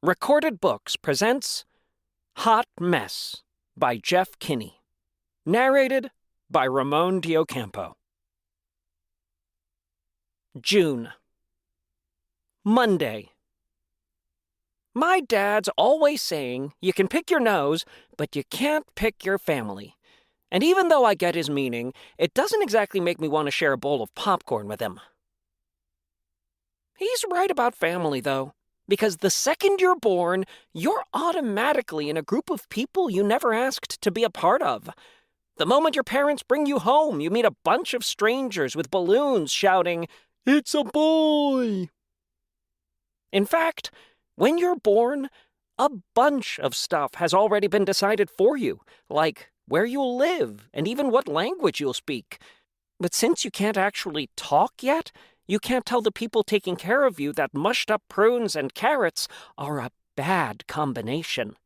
Recorded Books presents Hot Mess by Jeff Kinney. Narrated by Ramon Diocampo. June. Monday. My dad's always saying you can pick your nose, but you can't pick your family. And even though I get his meaning, it doesn't exactly make me want to share a bowl of popcorn with him. He's right about family, though. Because the second you're born, you're automatically in a group of people you never asked to be a part of. The moment your parents bring you home, you meet a bunch of strangers with balloons shouting, "It's a boy!" In fact, when you're born, a bunch of stuff has already been decided for you, like where you'll live and even what language you'll speak. But since you can't actually talk yet, you can't tell the people taking care of you that mushed-up prunes and carrots are a bad combination.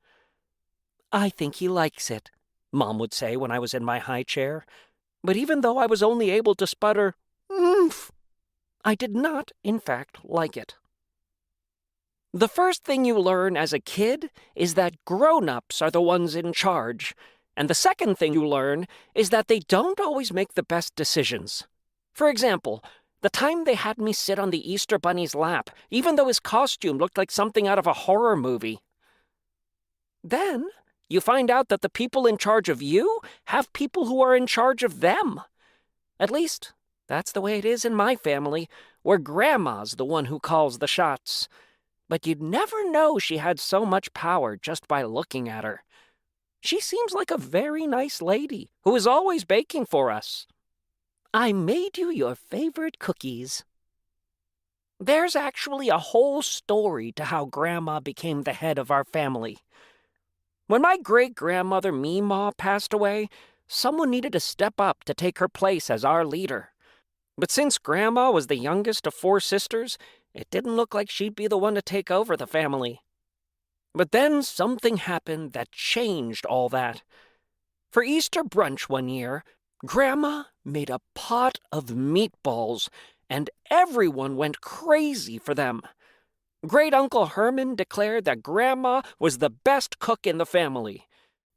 "I think he likes it," Mom would say when I was in my high chair. But even though I was only able to sputter, "Oomph," I did not, in fact, like it. The first thing you learn as a kid is that grown-ups are the ones in charge. And the second thing you learn is that they don't always make the best decisions. For example, the time they had me sit on the Easter Bunny's lap, even though his costume looked like something out of a horror movie. Then, you find out that the people in charge of you have people who are in charge of them. At least, that's the way it is in my family, where Grandma's the one who calls the shots. But you'd never know she had so much power just by looking at her. She seems like a very nice lady who is always baking for us. "I made you your favorite cookies." There's actually a whole story to how Grandma became the head of our family. When my great-grandmother Meemaw passed away, someone needed to step up to take her place as our leader. But since Grandma was the youngest of 4 sisters, it didn't look like she'd be the one to take over the family. But then something happened that changed all that. For Easter brunch one year, Grandma made a pot of meatballs, and everyone went crazy for them. Great-Uncle Herman declared that Grandma was the best cook in the family.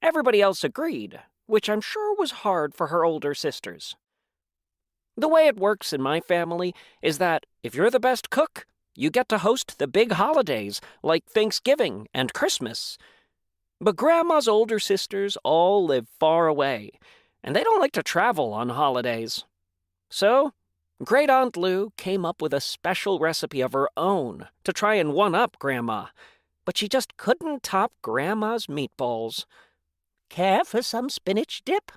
Everybody else agreed, which I'm sure was hard for her older sisters. The way it works in my family is that if you're the best cook, you get to host the big holidays, like Thanksgiving and Christmas. But Grandma's older sisters all live far away, and they don't like to travel on holidays. So, Great Aunt Lou came up with a special recipe of her own to try and one-up Grandma, but she just couldn't top Grandma's meatballs. "Care for some spinach dip?"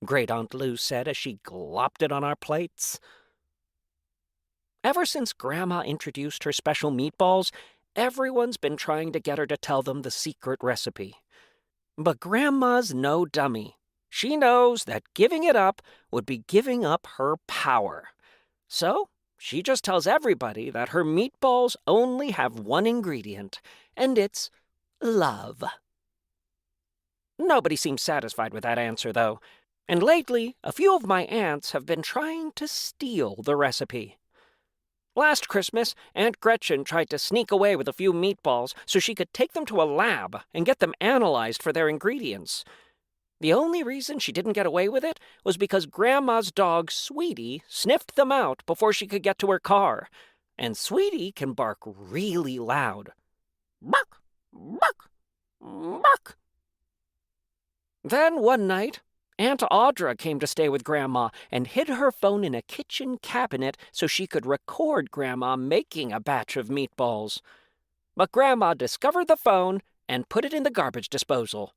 Great Aunt Lou said as she glopped it on our plates. Ever since Grandma introduced her special meatballs, everyone's been trying to get her to tell them the secret recipe. But Grandma's no dummy. She knows that giving it up would be giving up her power. So, she just tells everybody that her meatballs only have one ingredient, and it's love. Nobody seems satisfied with that answer, though. And lately, a few of my aunts have been trying to steal the recipe. Last Christmas, Aunt Gretchen tried to sneak away with a few meatballs so she could take them to a lab and get them analyzed for their ingredients. The only reason she didn't get away with it was because Grandma's dog, Sweetie, sniffed them out before she could get to her car. And Sweetie can bark really loud. Bark! Bark! Bark! Then one night, Aunt Audra came to stay with Grandma and hid her phone in a kitchen cabinet so she could record Grandma making a batch of meatballs. But Grandma discovered the phone and put it in the garbage disposal.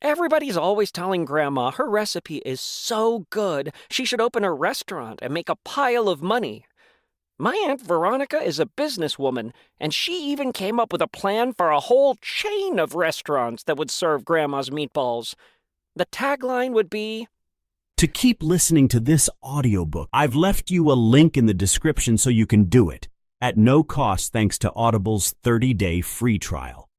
Everybody's always telling Grandma her recipe is so good she should open a restaurant and make a pile of money. My Aunt Veronica is a businesswoman, and she even came up with a plan for a whole chain of restaurants that would serve Grandma's meatballs. The tagline would be, To keep listening to this audiobook, I've left you a link in the description so you can do it, at no cost thanks to Audible's 30-day free trial.